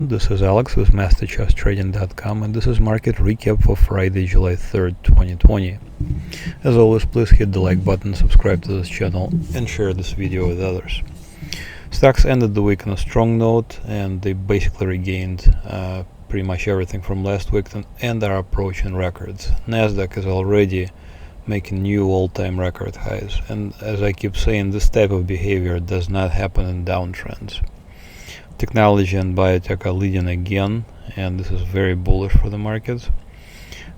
This is Alex with MasterChartsTrading.com, and this is market recap for Friday, July 3rd, 2020. As always, please hit the like button, subscribe to this channel, and share this video with others. Stocks ended the week on a strong note, and they basically regained pretty much everything from last week and are approaching records. Nasdaq is already making new all-time record highs, and as I keep saying, this type of behavior does not happen in downtrends. Technology and biotech are leading again, and this is very bullish for the markets.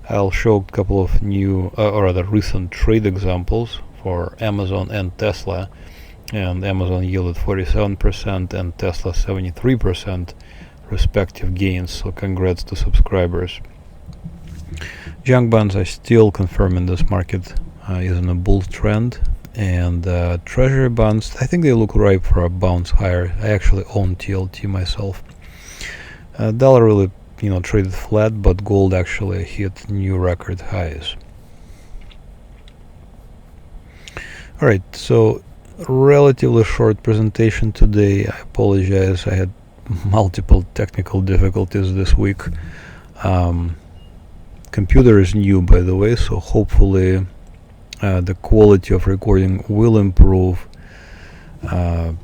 I'll show a couple of new or rather recent trade examples for Amazon and Tesla, and Amazon yielded 47% and Tesla 73% respective gains, so congrats to subscribers. Junk bonds are still confirming this market is in a bull trend, and Treasury bonds, I think they look ripe for a bounce higher. I actually own TLT myself. Dollar really traded flat, but gold actually hit new record highs. Alright, so relatively short presentation today. I apologize, I had multiple technical difficulties this week. Computer is new, by the way, so hopefully the quality of recording will improve. Bear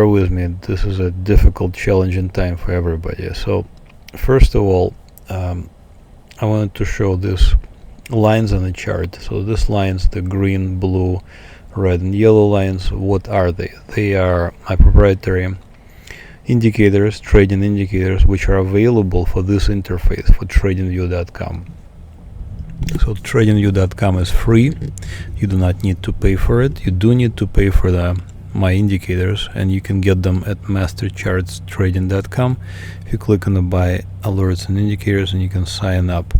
with me, this is a difficult, challenging time for everybody. So first of all, I wanted to show these lines on the chart. So these lines, the green, blue, red and yellow lines, what are they? They are my proprietary indicators, trading indicators, which are available for this interface for TradingView.com. So TradingView.com is free. You do not need to pay for it. You do need to pay for my indicators, and you can get them at MasterChartsTrading.com. If you click on the buy alerts and indicators, and you can sign up,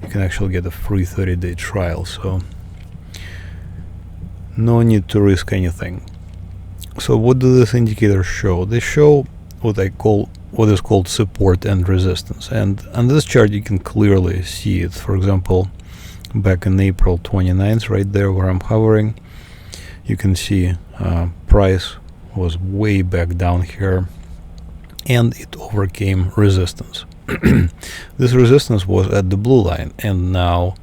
you can actually get a free 30-day trial. So no need to risk anything. So what do these indicators show? They show what is called support and resistance, and on this chart you can clearly see it. For example, back in April 29th, right there where I'm hovering, you can see price was way back down here, and it overcame resistance. This resistance was at the blue line, and now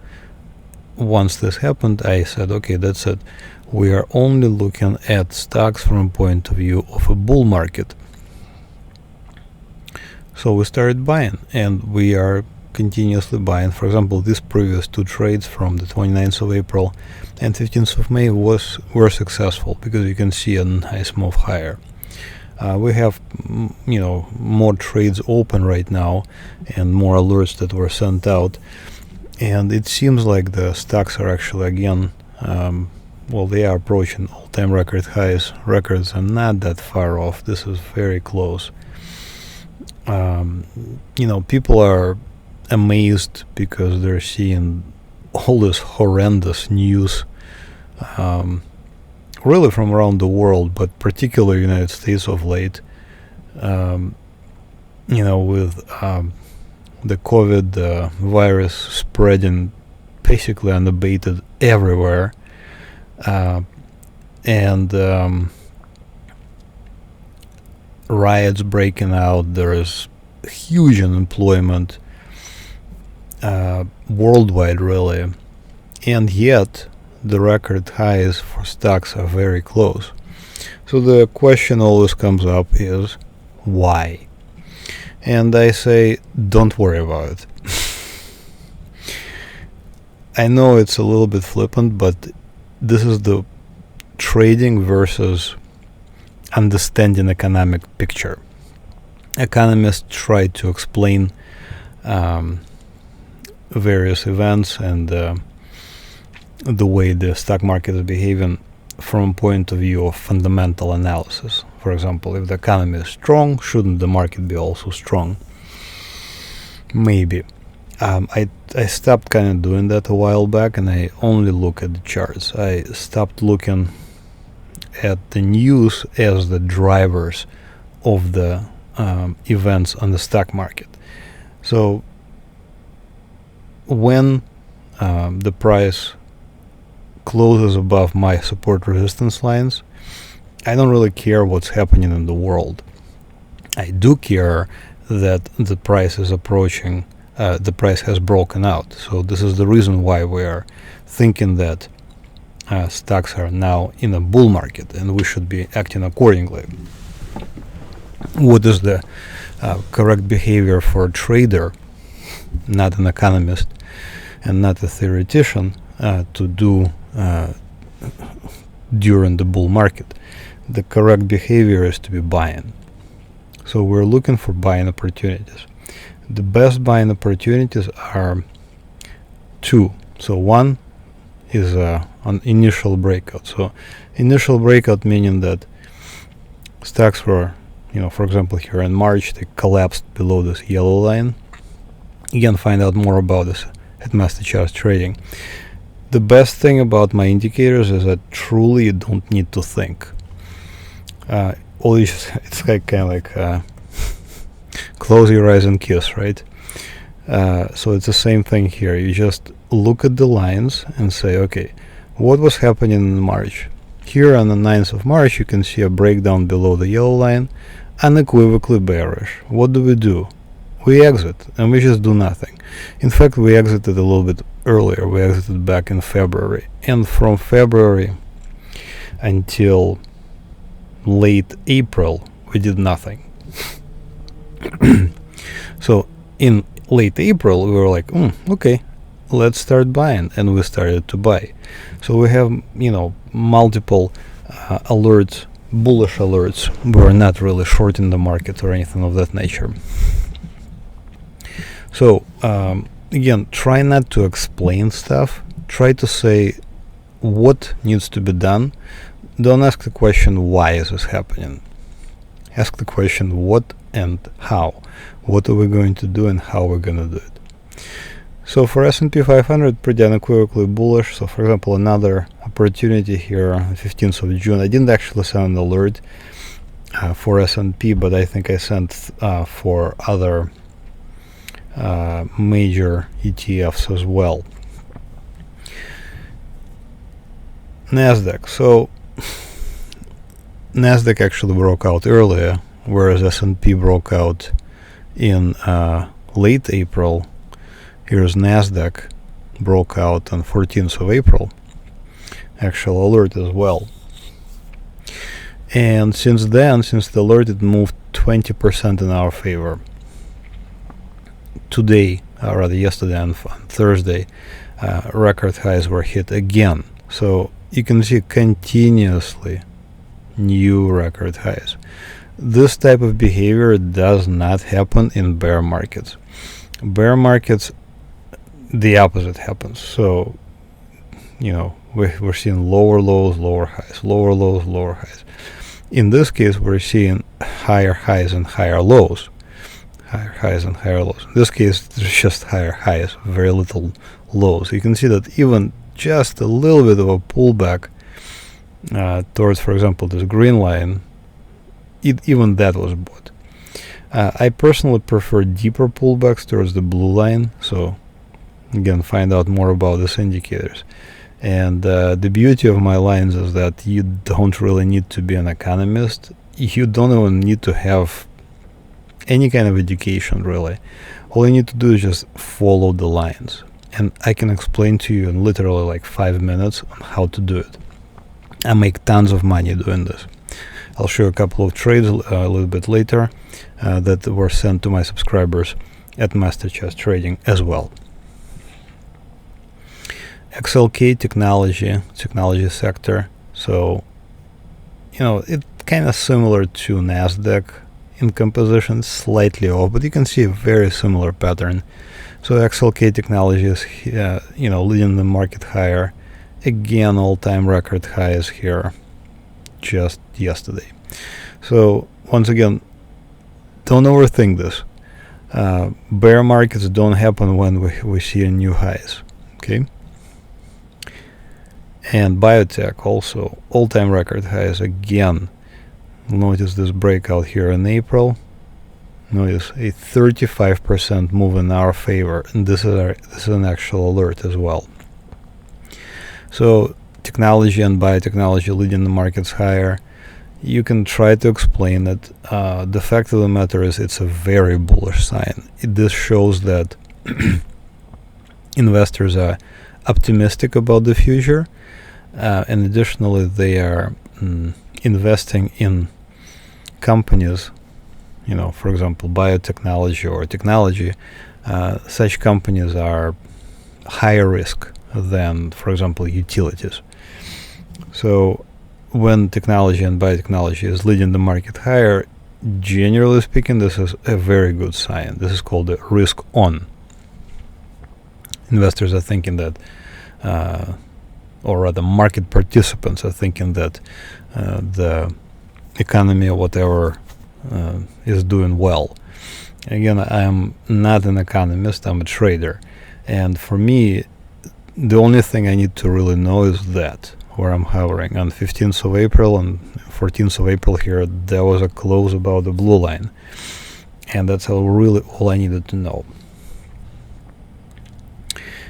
once this happened, I said, okay, that's it. We are only looking at stocks from a point of view of a bull market. So we started buying, and we are continuously buying. For example, these previous two trades from the 29th of April and 15th of May were successful, because you can see a nice move higher. We have more trades open right now and more alerts that were sent out, and it seems like the stocks are actually again they are approaching all-time record highs. Records are not that far off. This is very close. People are amazed because they're seeing all this horrendous news, really from around the world, but particularly United States of late. With the COVID virus spreading basically unabated everywhere, and riots breaking out. There is huge unemployment worldwide, really, and yet the record highs for stocks are very close. So the question always comes up is why? And I say, don't worry about it. I know it's a little bit flippant, but this is the trading versus understanding economic picture. Economists try to explain various events and the way the stock market is behaving from a point of view of fundamental analysis. For example, if the economy is strong, shouldn't the market be also strong? Maybe. I stopped kind of doing that a while back, and I only look at the charts. I stopped looking at the news as the drivers of the events on the stock market. So when the price closes above my support resistance lines, I don't really care what's happening in the world. I do care that the price is approaching, the price has broken out. So this is the reason why we are thinking that stocks are now in a bull market and we should be acting accordingly. What is the correct behavior for a trader, not an economist and not a theoretician, to do during the bull market? The correct behavior is to be buying. So we're looking for buying opportunities. The best buying opportunities are two. So one is an initial breakout. So initial breakout meaning that stocks were, for example, here in March, they collapsed below this yellow line. You can find out more about this at MasterCharts Trading. The best thing about my indicators is that truly you don't need to think. It's like kind of like close your eyes and kiss, right? So it's the same thing here. You just look at the lines and say, okay, what was happening in March? Here on the 9th of March, you can see a breakdown below the yellow line, unequivocally bearish. What do? We exit, and we just do nothing. In fact, we exited a little bit earlier. We exited back in February. And from February until late April, we did nothing. So in late April, we were like, okay, let's start buying. And we started to buy. So we have, multiple alerts, bullish alerts. We're not really shorting the market or anything of that nature. So again, try not to explain stuff. Try to say what needs to be done. Don't ask the question, why is this happening? Ask the question, what and how. What are we going to do and how we're going to do it? So for S&P 500, pretty unequivocally bullish. So for example, another opportunity here, 15th of June. I didn't actually send an alert for S&P, but I think I sent for other major ETFs as well. Nasdaq. So Nasdaq actually broke out earlier, whereas S&P broke out in late April. Here's Nasdaq broke out on 14th of April. Actual alert as well. And since then, since the alert, it moved 20% in our favor. Today, or rather yesterday on Thursday, record highs were hit again. So you can see continuously new record highs. This type of behavior does not happen in bear markets. Bear markets, the opposite happens. So, we're seeing lower lows, lower highs, lower lows, lower highs. In this case, we're seeing higher highs and higher lows. Higher highs and higher lows. In this case, there's just higher highs, very little lows. You can see that even just a little bit of a pullback towards, for example, this green line, even that was bought. I personally prefer deeper pullbacks towards the blue line. So again, find out more about these indicators. And the beauty of my lines is that you don't really need to be an economist. You don't even need to have any kind of education, really. All you need to do is just follow the lines. And I can explain to you in literally like 5 minutes on how to do it. I make tons of money doing this. I'll show you a couple of trades a little bit later that were sent to my subscribers at MasterCharts Trading as well. XLK technology sector. So, it's kind of similar to Nasdaq in composition, slightly off, but you can see a very similar pattern. So XLK technology is, leading the market higher. Again, all-time record highs here just yesterday. So once again, don't overthink this. Bear markets don't happen when we see new highs. Okay. And Biotech also all-time record highs again. Notice this breakout here in April. Notice a 35% move in our favor, and this is an actual alert as well. So technology and biotechnology leading the markets higher. you can try to explain it. The fact of the matter is it's a very bullish sign. This shows that investors are optimistic about the future, and additionally they are investing in companies, for example, biotechnology or technology. Such companies are higher risk than, for example, utilities. So when technology and biotechnology is leading the market higher, generally speaking, this is a very good sign. This is called a risk on. Investors are thinking that, or rather market participants are thinking that the economy or whatever is doing well. Again, I'm not an economist, I'm a trader. And for me, the only thing I need to really know is that where I'm hovering on 15th of April and 14th of April here, there was a close about the blue line. And that's really all I needed to know.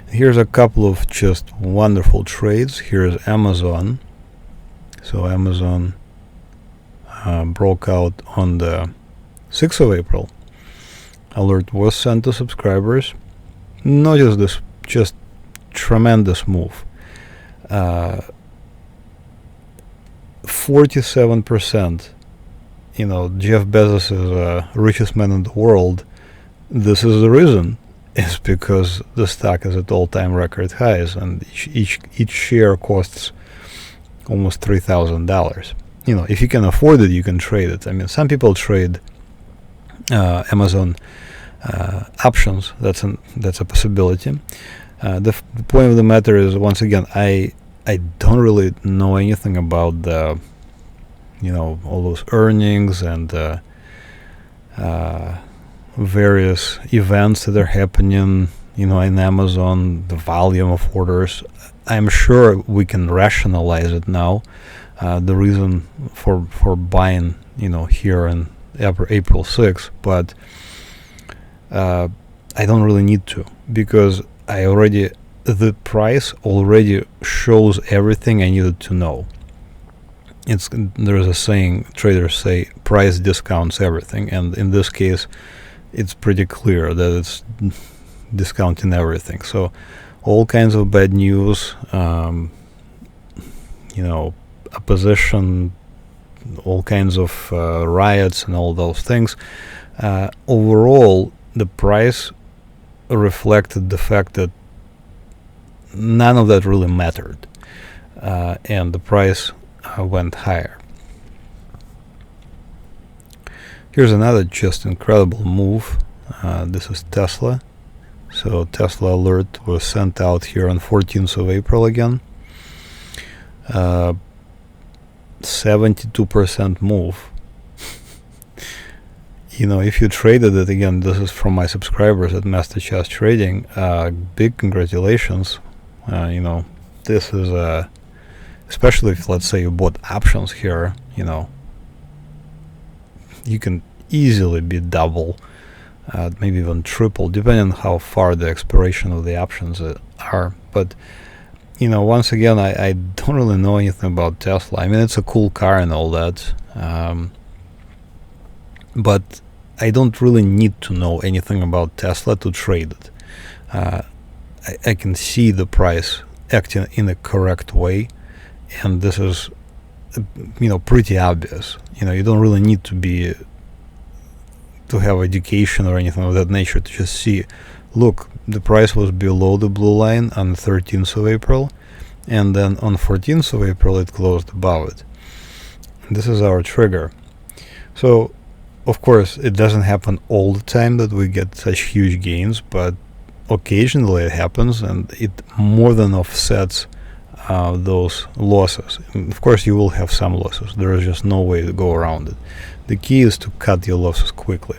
Here's a couple of just wonderful trades. Here's Amazon. So Amazon broke out on the 6th of April. Alert was sent to subscribers. Notice this just tremendous move. 47%. Jeff Bezos is the richest man in the world. This is the reason. It's because the stock is at all-time record highs, and each share costs almost $3,000. If you can afford it, you can trade it. I mean, some people trade Amazon options. That's a possibility. The point of the matter is, once again, I don't really know anything about the all those earnings and various events that are happening in Amazon, the volume of orders. I'm sure we can rationalize it now, the reason for buying here in April 6th, but I don't really need to, because the price already shows everything I needed to know. There's a saying, traders say, price discounts everything, and in this case it's pretty clear that it's discounting everything. So all kinds of bad news, opposition, all kinds of riots and all those things. Overall, the price reflected the fact that none of that really mattered, and the price went higher. Here's another just incredible move. This is Tesla. So Tesla alert was sent out here on 14th of April again. 72% move. If you traded it, again, this is from my subscribers at MasterCharts Trading. Big congratulations. This is especially if, let's say, you bought options here, you can easily be double, maybe even triple, depending on how far the expiration of the options are. But once again, I don't really know anything about Tesla. I mean, it's a cool car and all that, but I don't really need to know anything about Tesla to trade it. I can see the price acting in a correct way, and this is pretty obvious. You don't really need to have education or anything of that nature to just see, look, the price was below the blue line on 13th of April, and then on 14th of April it closed above it. This is our trigger. So of course it doesn't happen all the time that we get such huge gains, but occasionally it happens, and it more than offsets those losses. Of course you will have some losses, there is just no way to go around it. The key is to cut your losses quickly.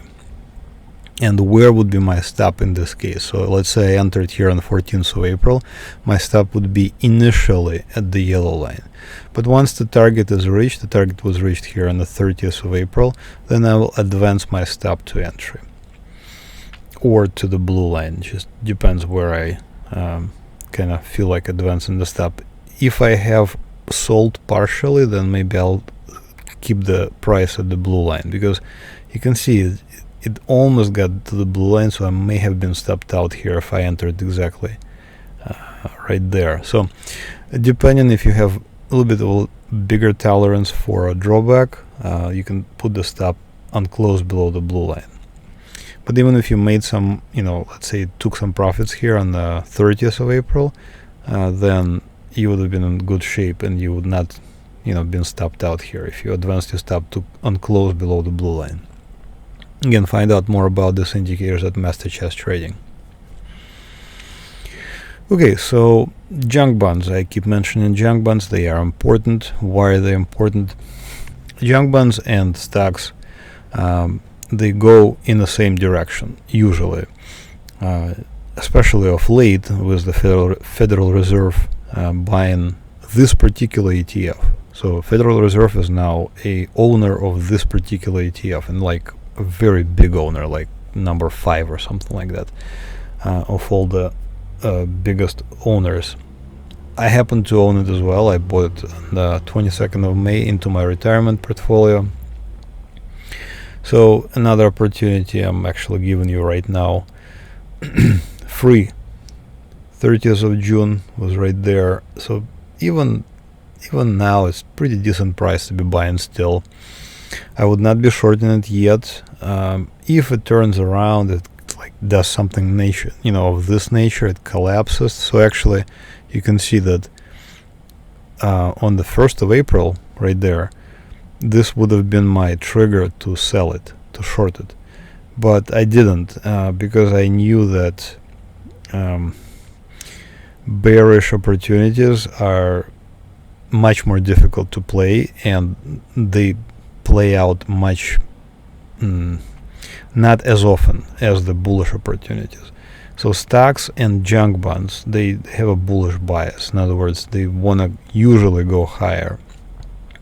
And where would be my stop in this case? So let's say I entered here on the 14th of April. My stop would be initially at the yellow line. But once the target is reached, the target was reached here on the 30th of April, then I will advance my stop to entry. Or to the blue line, just depends where I kind of feel like advancing the stop. If I have sold partially, then maybe I'll keep the price at the blue line, because you can see it almost got to the blue line, so I may have been stopped out here if I entered exactly right there. So depending if you have a little bit of a bigger tolerance for a drawback, you can put the stop on close below the blue line. But even if you made some, let's say took some profits here on the 30th of April, then you would have been in good shape and you would not, been stopped out here if you advanced your stop to on close below the blue line. Again, find out more about these indicators at MasterCharts Trading. Okay, so junk bonds. I keep mentioning junk bonds. They are important. Why are they important? Junk bonds and stocks, they go in the same direction, usually. Especially of late with the Federal Reserve buying this particular ETF. So Federal Reserve is now a owner of this particular ETF, and like a very big owner, like number 5 or something like that, of all the biggest owners. I happen to own it as well. I bought it on the 22nd of May into my retirement portfolio. So another opportunity I'm actually giving you right now, free. 30th of June was right there. So even now it's pretty decent price to be buying still. I would not be shorting it yet. If it turns around, it does something of this nature, it collapses. So actually you can see that on the 1st of April right there, this would have been my trigger to sell it, to short it, but I didn't, because I knew that bearish opportunities are much more difficult to play, and they play out much not as often as the bullish opportunities. So stocks and junk bonds, they have a bullish bias. In other words, they want to usually go higher.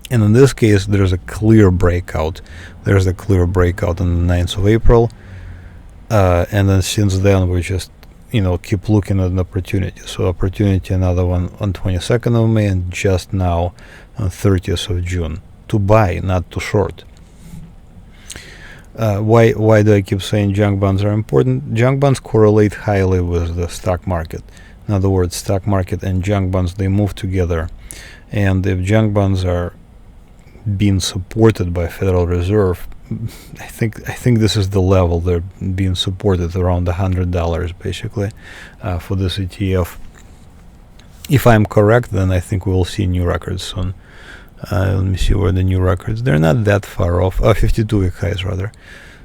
And in this case, there's a clear breakout. There's a clear breakout on the 9th of April. And then since then, we just, keep looking at an opportunity. So opportunity, another one on 22nd of May, and just now on 30th of June. To buy, not to short. Why do I keep saying junk bonds are important? Junk bonds correlate highly with the stock market. In other words, stock market and junk bonds, they move together. And if junk bonds are being supported by Federal Reserve, I think this is the level they're being supported, around $100 basically, for this ETF. If I'm correct, then I think we will see new records soon. Let me see where the new records. They're not that far off. 52-week highs rather.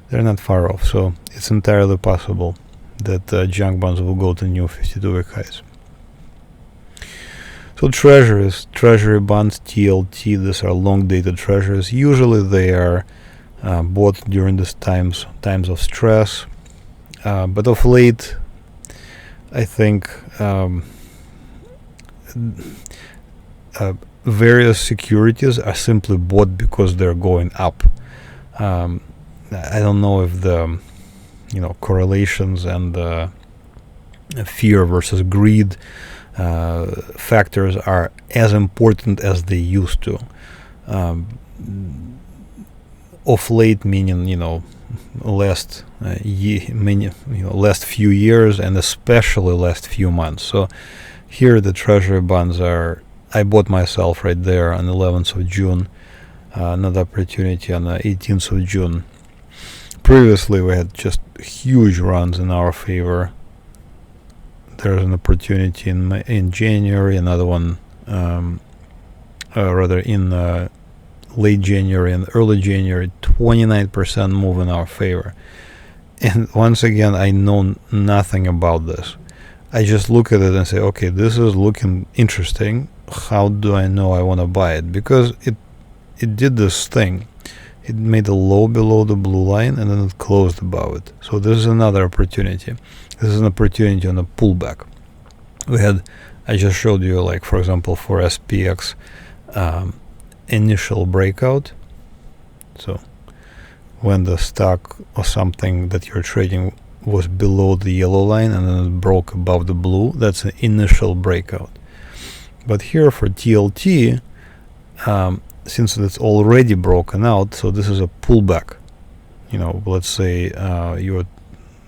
They're not far off. So it's entirely possible that junk bonds will go to new 52-week highs. So treasuries, treasury bonds, TLT. These are long-dated treasuries. Usually they are bought during these times of stress. But of late, I think various securities are simply bought because they're going up. I don't know if the correlations and fear versus greed factors are as important as they used to. Of late, meaning last last few years, and especially last few months. So here the treasury bonds are. I bought myself right there on the 11th of June, another opportunity on the 18th of June. Previously, we had just huge runs in our favor. There's an opportunity in January, another one rather in late January and early January, 29% move in our favor. And once again, I know nothing about this. I just look at it and say, okay, this is looking interesting. How do I know I want to buy it? Because it did this thing. It made a low below the blue line and then it closed above it. So this is another opportunity. This is an opportunity on a pullback. I just showed you, like, for example, for SPX, initial breakout. So when the stock or something that you're trading was below the yellow line and then it broke above the blue, that's an initial breakout. But here for TLT, since it's already broken out, so this is a pullback. Let's say you're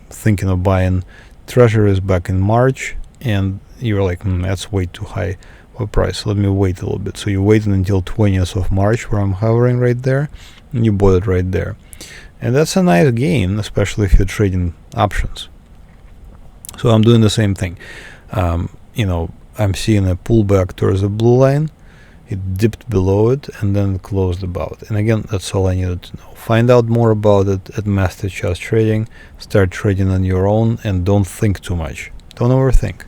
thinking of buying Treasuries back in March, and you're like, that's way too high for price. Let me wait a little bit. So you're waiting until 20th of March, where I'm hovering right there, and you bought it right there. And that's a nice gain, especially if you're trading options. So I'm doing the same thing. I'm seeing a pullback towards the blue line. It dipped below it and then closed above it. And again, that's all I needed to know. Find out more about it at Master Charts Trading. Start trading on your own and don't think too much. Don't overthink.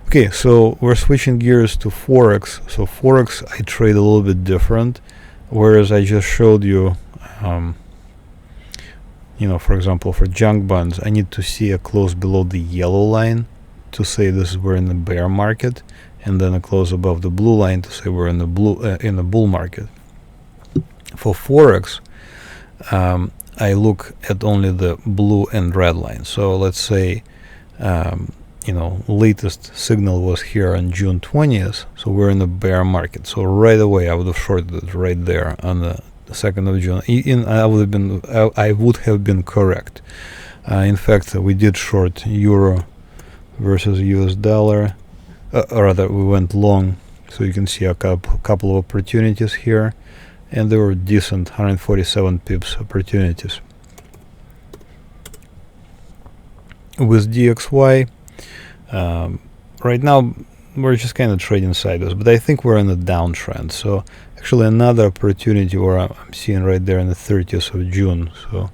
Okay, so we're switching gears to Forex. So Forex, I trade a little bit different. Whereas I just showed you, for example, for junk bonds, I need to see a close below the yellow line to say we're in the bear market, and then a close above the blue line to say we're in the bull market. For Forex, I look at only the blue and red line. So let's say, latest signal was here on June 20th, so we're in the bear market. So right away, I would have shorted it right there on the 2nd of June. I would have been correct. In fact, we did short Euro versus US dollar. Rather, we went long, so you can see a couple of opportunities here, and they were decent 147 pips opportunities. With DXY, right now we're just kind of trading sideways, but I think we're in a downtrend. So actually another opportunity where I'm seeing right there on the 30th of June. So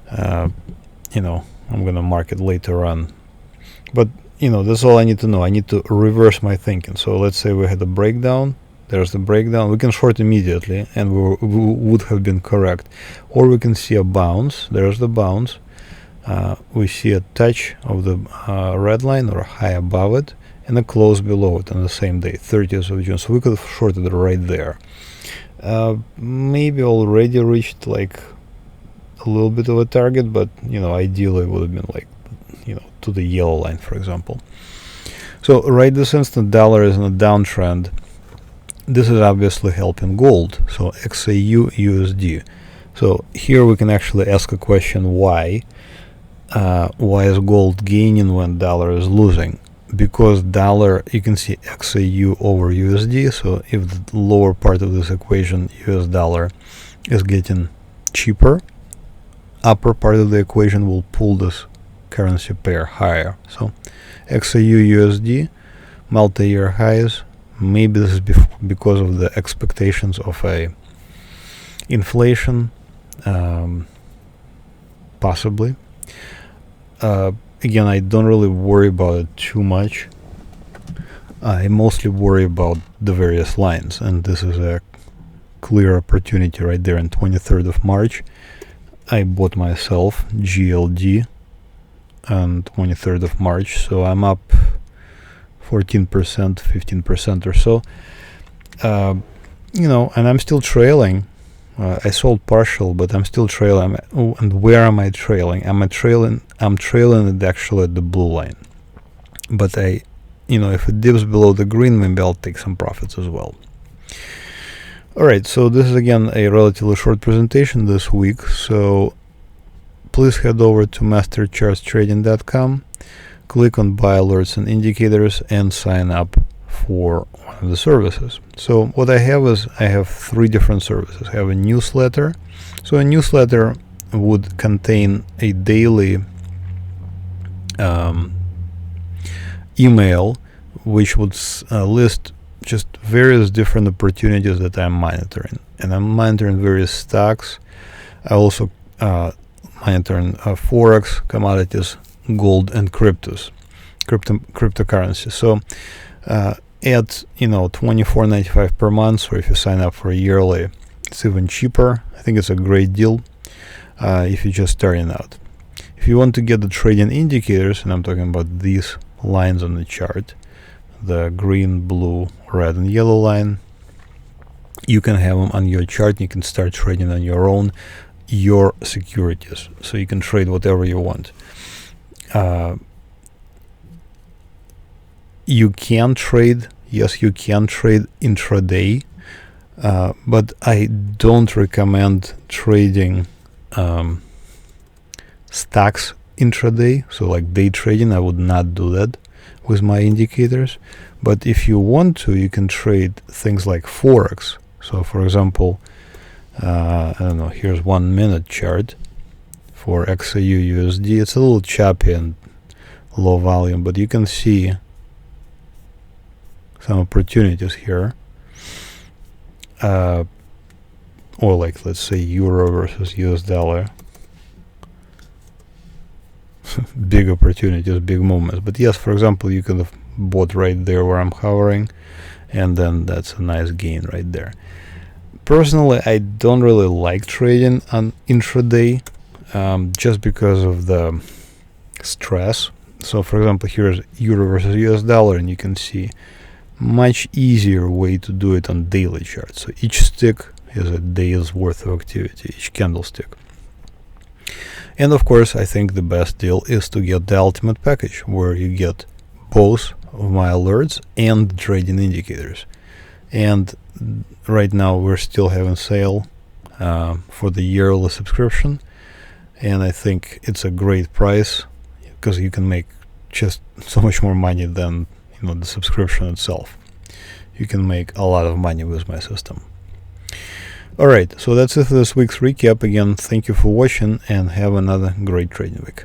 I'm gonna mark it later on, but that's all I need to know. I need to reverse my thinking. So let's say we had a breakdown. There's the breakdown. We can short immediately, and we would have been correct. Or we can see a bounce. There's the bounce. We see a touch of the red line or a high above it, and a close below it on the same day, 30th of June. So we could have shorted it right there. Maybe already reached like a little bit of a target, but ideally it would have been like to the yellow line, for example. So right this instant, dollar is in a downtrend. This is obviously helping gold. So XAU USD. So here we can actually ask a question: why is gold gaining when dollar is losing? Because dollar, you can see XAU over USD. So if the lower part of this equation, US dollar, is getting cheaper, upper part of the equation will pull this currency pair higher. So XAU USD, multi-year highs. Maybe this is because of the expectations of a inflation, possibly. Again, I don't really worry about it too much. I mostly worry about the various lines, and this is a clear opportunity right there on 23rd of March. I bought myself GLD on 23rd of March, so I'm up 14%, 15% or so. And I'm still trailing. I sold partial, but I'm still trailing. And where am I trailing? I'm trailing it actually at the blue line. But if it dips below the green, maybe I'll take some profits as well. Alright, so this is again a relatively short presentation this week. So please head over to MasterChartsTrading.com, click on Buy Alerts and Indicators, and sign up for one of the services. So what I have 3 different services. I have a newsletter. So a newsletter would contain a daily email which would list just various different opportunities that I'm monitoring. And I'm monitoring various stocks. I also monitoring Forex, commodities, gold, and cryptocurrency. So at $24.95 per month, or if you sign up for a yearly, it's even cheaper. I think it's a great deal if you're just starting out. If you want to get the trading indicators, and I'm talking about these lines on the chart, the green, blue, red, and yellow line, you can have them on your chart. You can start trading on your own, your securities, so you can trade whatever you want. You can trade yes, you can trade intraday, but I don't recommend trading stocks intraday. So like day trading, I would not do that with my indicators. But if you want to, you can trade things like Forex. So for example, I don't know, here's 1 minute chart for XAU USD. It's a little choppy and low volume, but you can see some opportunities here. Or like, let's say euro versus US dollar. Big opportunities, big movements. But yes, for example, you could have bought right there where I'm hovering, and then that's a nice gain right there. Personally, I don't really like trading on intraday, just because of the stress. So for example, here's euro versus US dollar, and you can see much easier way to do it on daily charts. So each stick is a day's worth of activity, each candlestick. And of course, I think the best deal is to get the ultimate package, where you get both of my alerts and the trading indicators. And right now we're still having sale for the yearly subscription, and I think it's a great price because you can make just so much more money than the subscription itself. You can make a lot of money with my system. Alright, so that's it for this week's recap. Again, thank you for watching, and have another great trading week.